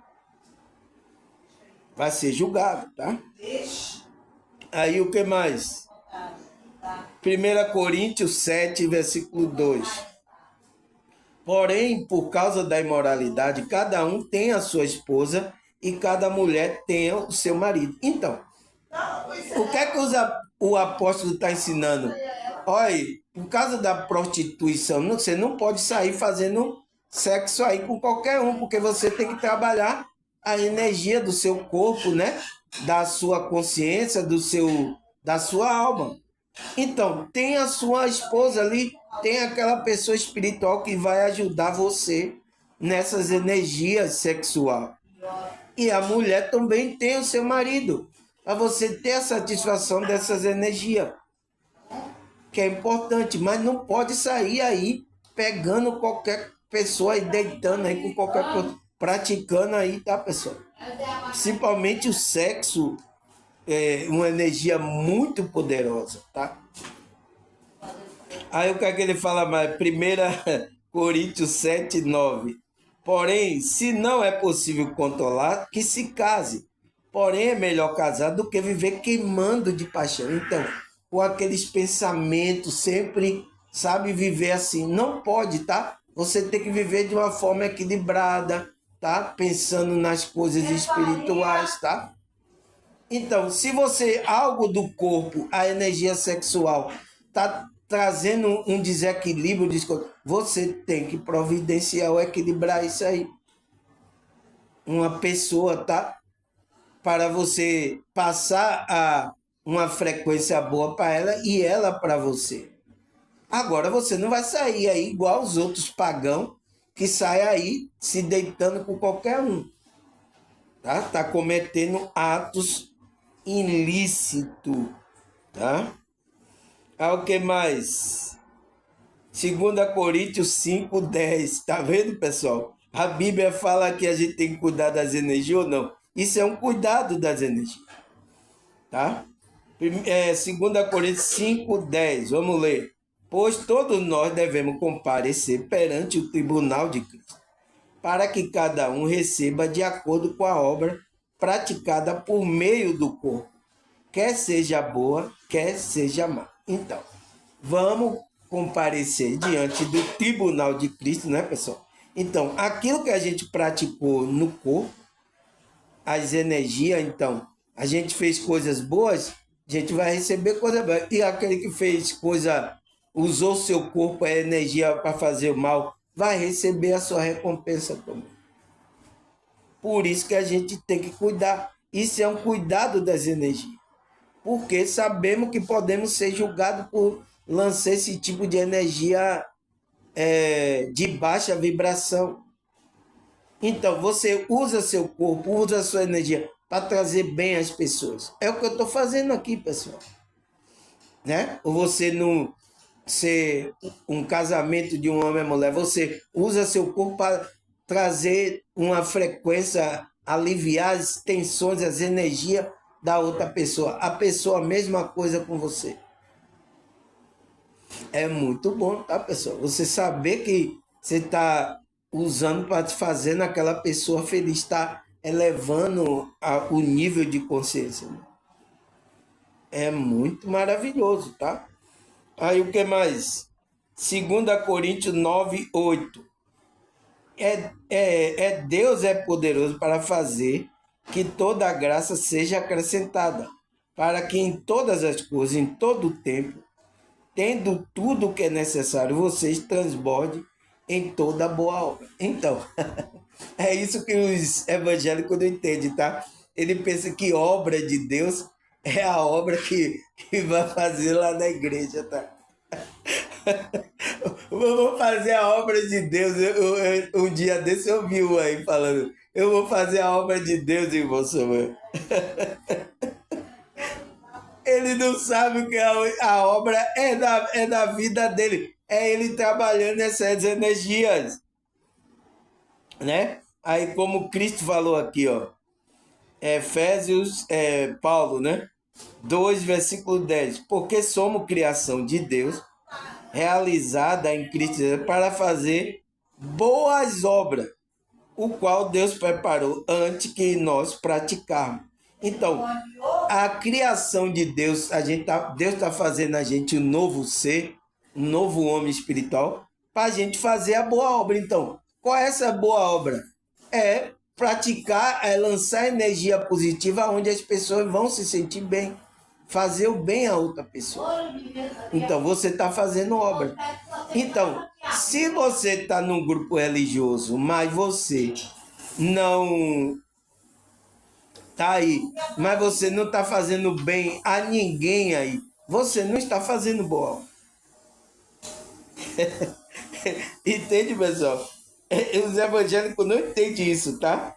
Vai ser julgado, tá? Aí o que mais? 1 Coríntios 7, versículo 2. Porém, por causa da imoralidade, cada um tem a sua esposa e cada mulher tem o seu marido. Então, o que é que o apóstolo está ensinando? Olha, por causa da prostituição, você não pode sair fazendo sexo aí com qualquer um, porque você tem que trabalhar a energia do seu corpo, né? Da sua consciência, da sua alma. Então, tem a sua esposa ali, tem aquela pessoa espiritual que vai ajudar você nessas energias sexuais. E a mulher também tem o seu marido, para você ter a satisfação dessas energias, que é importante, mas não pode sair aí pegando qualquer pessoa e deitando aí com qualquer coisa, praticando aí, tá, pessoal? Principalmente o sexo é uma energia muito poderosa, tá? Aí o que é que ele fala mais? 1 Coríntios 7, 9. Porém, se não é possível controlar, que se case. Porém, é melhor casar do que viver queimando de paixão. Então, com aqueles pensamentos, sempre sabe viver assim. Não pode, tá? Você tem que viver de uma forma equilibrada, tá? Pensando nas coisas espirituais, tá? Então, se você, algo do corpo, a energia sexual, tá trazendo um desequilíbrio, você tem que providenciar ou equilibrar isso aí. Uma pessoa, tá? Para você passar uma frequência boa para ela e ela para você. Agora você não vai sair aí igual os outros pagãos que saem aí se deitando com qualquer um. Tá cometendo atos ilícitos, tá? O que mais? 2 Coríntios 5, 10. Tá vendo, pessoal? A Bíblia fala que a gente tem que cuidar das energias ou não. Isso é um cuidado das energias, tá? 2 Coríntios 5, 10. Vamos ler. Pois todos nós devemos comparecer perante o tribunal de Cristo, para que cada um receba de acordo com a obra praticada por meio do corpo, quer seja boa, quer seja má. Então, vamos comparecer diante do tribunal de Cristo, né, pessoal? Então, aquilo que a gente praticou no corpo, as energias, então, a gente fez coisas boas, a gente vai receber coisa boa. E aquele que fez coisa, usou seu corpo, a energia para fazer o mal, vai receber a sua recompensa também. Por isso que a gente tem que cuidar. Isso é um cuidado das energias. Porque sabemos que podemos ser julgados por lançar esse tipo de energia de baixa vibração. Então, você usa seu corpo, usa a sua energia para trazer bem às pessoas. É o que eu estou fazendo aqui, pessoal. Né? Ou você não ser um casamento de um homem e mulher, você usa seu corpo para trazer uma frequência, aliviar as tensões, as energias da outra pessoa. A pessoa, a mesma coisa com você. É muito bom, tá, pessoal? Você saber que você está usando para fazer naquela pessoa feliz, está elevando o nível de consciência. Né? É muito maravilhoso, tá? Aí o que mais? 2 Coríntios 9, 8. Deus é poderoso para fazer que toda a graça seja acrescentada, para que em todas as coisas, em todo o tempo, tendo tudo o que é necessário, vocês transbordem em toda boa obra. Então, é isso que os evangélicos não entendem, tá? Ele pensa que obra de Deus é a obra que vai fazer lá na igreja, tá? Vou fazer a obra de Deus. Um dia desse eu vi um aí falando, eu vou fazer a obra de Deus, irmão Samuel. Ele não sabe o que a obra é da vida dele. É ele trabalhando essas energias. Né? Aí como Cristo falou aqui, ó. Efésios, Paulo, né? 2, versículo 10. Porque somos criação de Deus, realizada em Cristo Jesus, para fazer boas obras, o qual Deus preparou antes que nós praticarmos. Então, a criação de Deus, Deus está fazendo a gente um novo ser, um novo homem espiritual, para a gente fazer a boa obra. Então, qual é essa boa obra? É praticar, é lançar energia positiva onde as pessoas vão se sentir bem, fazer o bem a outra pessoa. Então, você está fazendo obra. Então, se você está num grupo religioso, mas você não tá aí, mas você não está fazendo bem a ninguém aí, você não está fazendo boa. Entende, pessoal? Os evangélicos não entendem isso, tá?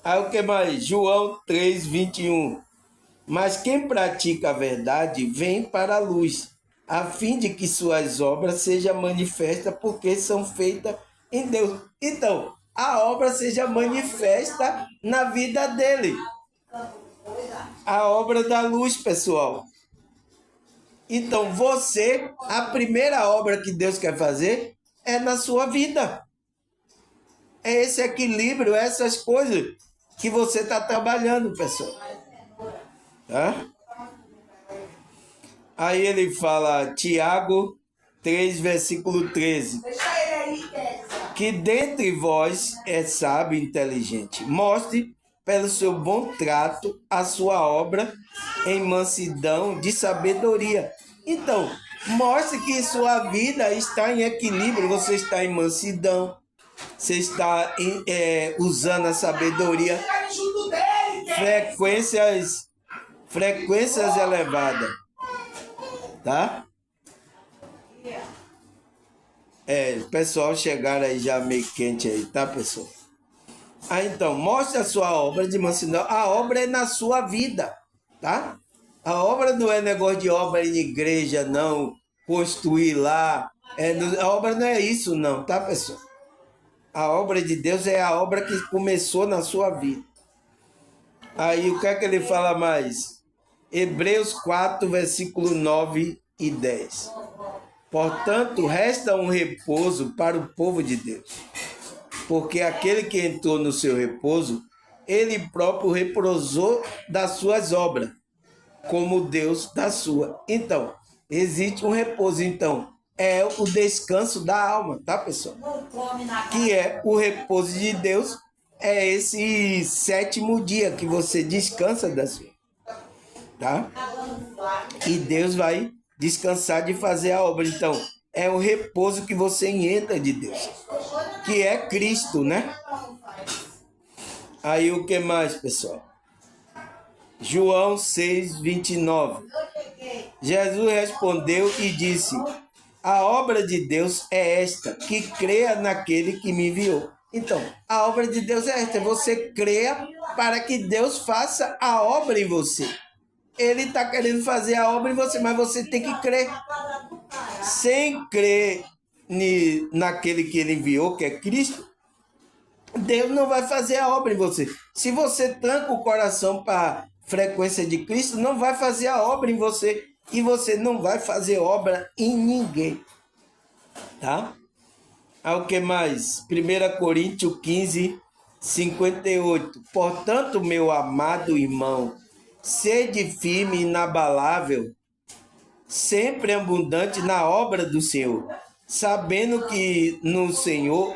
Aí o que mais? João 3, 21. Mas quem pratica a verdade vem para a luz, a fim de que suas obras sejam manifestas, porque são feitas em Deus. Então, a obra seja manifesta na vida dele. A obra da luz, pessoal. Então, a primeira obra que Deus quer fazer é na sua vida. É esse equilíbrio, essas coisas que você está trabalhando, pessoal. Tá? Aí ele fala, Tiago 3, versículo 13. Que dentre vós é sábio e inteligente. Mostre pelo seu bom trato a sua obra em mansidão de sabedoria. Então, mostre que sua vida está em equilíbrio, você está em mansidão, você está usando a sabedoria, frequências elevadas, tá? O pessoal chegaram aí já meio quente aí, tá, pessoal? Então, mostre a sua obra de mansidão. A obra é na sua vida, tá? A obra não é negócio de obra em igreja, não. Construir lá. A obra não é isso, não, tá, pessoal? A obra de Deus é a obra que começou na sua vida. Aí, o que é que ele fala mais? Hebreus 4, versículo 9 e 10. Portanto, resta um repouso para o povo de Deus. Porque aquele que entrou no seu repouso, ele próprio repousou das suas obras, como Deus da sua. Então, existe um repouso. Então, é o descanso da alma, tá, pessoal? Que é o repouso de Deus, é esse 7º dia que você descansa da sua, tá? E Deus vai descansar de fazer a obra. Então, é o repouso que você entra de Deus, que é Cristo, né? Aí o que mais, pessoal? João 6, 29. Jesus respondeu e disse: a obra de Deus é esta, que creia naquele que me enviou. Então, a obra de Deus é esta: você creia para que Deus faça a obra em você. Ele está querendo fazer a obra em você, mas você tem que crer. Sem crer naquele que ele enviou, que é Cristo, Deus não vai fazer a obra em você. Se você tranca o coração para a frequência de Cristo, não vai fazer a obra em você. E você não vai fazer obra em ninguém. Tá? Ao que mais? 1 Coríntios 15, 58. Portanto, meu amado irmão, sede firme e inabalável, sempre abundante na obra do Senhor, sabendo que no Senhor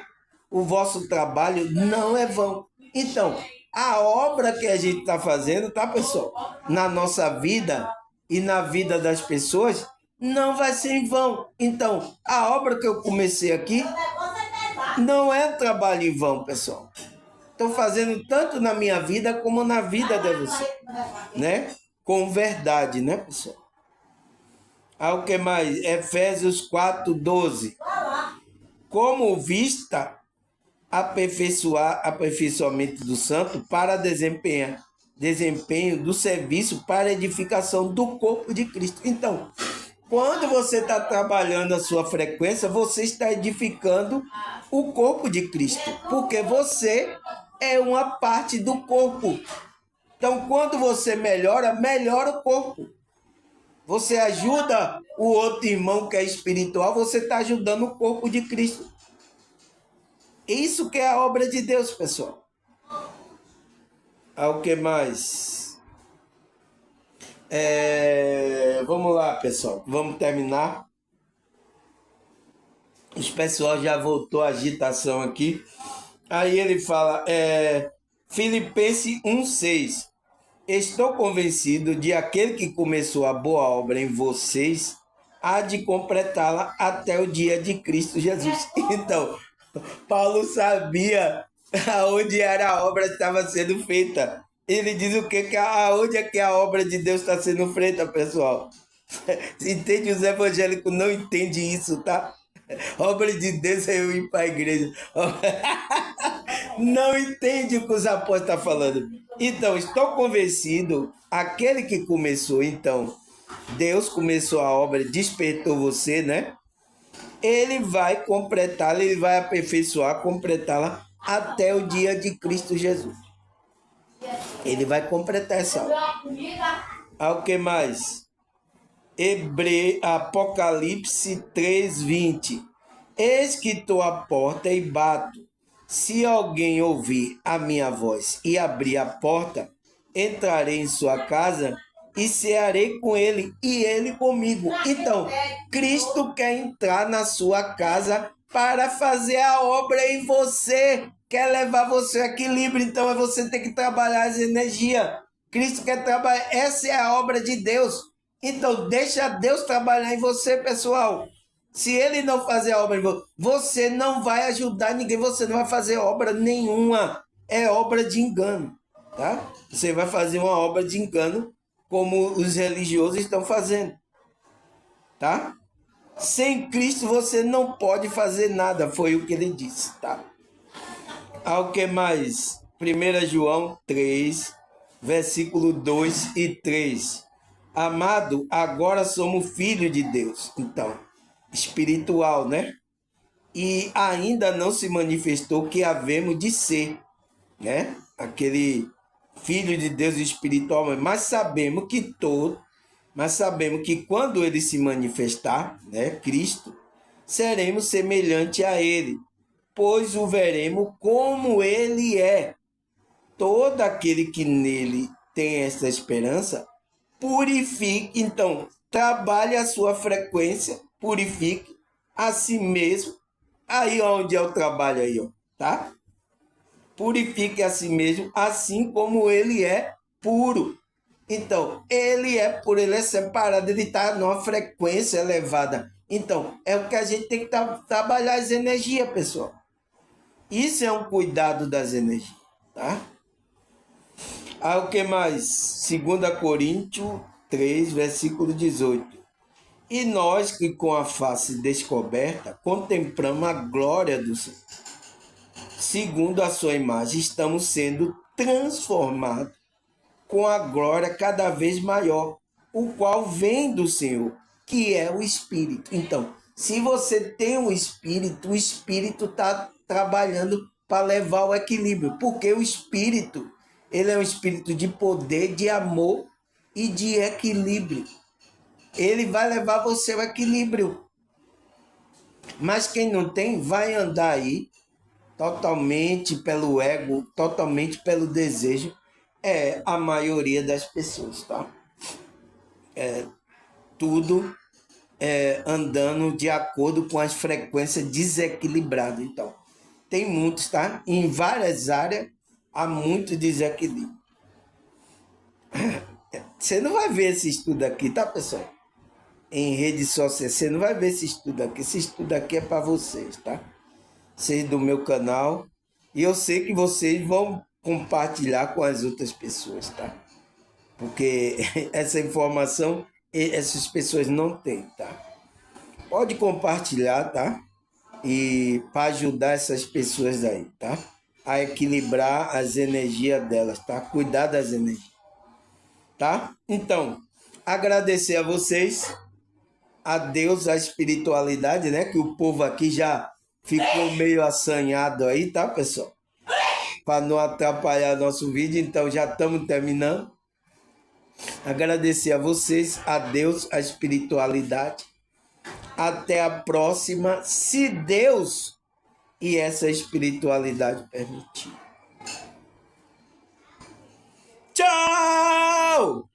o vosso trabalho não é vão. Então, a obra que a gente está fazendo, tá, pessoal? Na nossa vida e na vida das pessoas, não vai ser em vão. Então, a obra que eu comecei aqui não é trabalho em vão, pessoal. Estou fazendo tanto na minha vida como na vida de você, né? Com verdade, né, pessoal? O que mais? Efésios 4:12. Como vista aperfeiçoamento do santo para desempenho do serviço para edificação do corpo de Cristo. Então, quando você está trabalhando a sua frequência, você está edificando o corpo de Cristo, porque você é uma parte do corpo. Então, quando você melhora, melhora o corpo. Você ajuda o outro irmão que é espiritual, você está ajudando o corpo de Cristo. Isso que é a obra de Deus, pessoal. O que mais? Vamos lá, pessoal. Vamos terminar. Os pessoal já voltou a agitação aqui. Aí ele fala, Filipenses 1:6. Estou convencido de aquele que começou a boa obra em vocês, há de completá-la até o dia de Cristo Jesus. Então, Paulo sabia aonde era a obra que estava sendo feita. Ele diz o que aonde é que a obra de Deus está sendo feita, pessoal. Entende? Os evangélicos não entendem isso, tá? Obra de Deus é eu ir para a igreja. Não entende o que os apóstolos estão falando. Então, estou convencido, aquele que começou, então, Deus começou a obra, despertou você, né? Ele vai completá-la, ele vai aperfeiçoar, completá-la até o dia de Cristo Jesus. Ele vai completar essa obra. O que mais? Apocalipse 3:20. Eis que estou à porta e bato. Se alguém ouvir a minha voz e abrir a porta, entrarei em sua casa e cearei com ele e ele comigo. Então, Cristo quer entrar na sua casa para fazer a obra em você. Quer levar você a equilíbrio, então você tem que trabalhar as energias. Cristo quer trabalhar, essa é a obra de Deus. Então, deixa Deus trabalhar em você, pessoal. Se ele não fazer a obra em você, você não vai ajudar ninguém, você não vai fazer obra nenhuma. É obra de engano, tá? Você vai fazer uma obra de engano como os religiosos estão fazendo, tá? Sem Cristo você não pode fazer nada, foi o que ele disse, tá? O que mais? 1 João 3, versículo 2 e 3. Amado, agora somos filhos de Deus. Então, espiritual, né? E ainda não se manifestou que havemos de ser, né? Aquele filho de Deus espiritual, mas sabemos que quando ele se manifestar, né, Cristo, seremos semelhante a ele, pois o veremos como ele é. Todo aquele que nele tem essa esperança, purifique, então, trabalhe a sua frequência, purifique a si mesmo. Aí onde é o trabalho aí, ó, tá? Purifique a si mesmo, assim como ele é puro. Então, ele é puro, ele é separado, ele está numa frequência elevada. Então, é o que a gente tem que trabalhar as energias, pessoal. Isso é um cuidado das energias, tá? O que mais? 2 Coríntios 3, versículo 18. E nós que com a face descoberta contemplamos a glória do Senhor. segundo a sua imagem, estamos sendo transformados com a glória cada vez maior, o qual vem do Senhor, que é o Espírito. Então, se você tem o Espírito está trabalhando para levar o equilíbrio, porque o Espírito, ele é um espírito de poder, de amor e de equilíbrio. Ele vai levar você ao equilíbrio. Mas quem não tem, vai andar aí totalmente pelo ego, totalmente pelo desejo. É a maioria das pessoas, tá? Tudo andando de acordo com as frequências desequilibradas. Então, tem muitos, tá? Em várias áreas há muito desequilíbrio. Você não vai ver esse estudo aqui, tá, pessoal? Em redes sociais, você não vai ver esse estudo aqui. Esse estudo aqui é para vocês, tá? Vocês do meu canal. E eu sei que vocês vão compartilhar com as outras pessoas, tá? Porque essa informação essas pessoas não têm, tá? Pode compartilhar, tá? E para ajudar essas pessoas aí, tá? A equilibrar as energias delas, tá? Cuidar das energias, tá? Então, agradecer a vocês, a Deus, a espiritualidade, né? Que o povo aqui já ficou meio assanhado aí, tá, pessoal? Para não atrapalhar nosso vídeo, então já estamos terminando. Agradecer a vocês, a Deus, a espiritualidade. Até a próxima, se Deus e essa espiritualidade permitir. Tchau!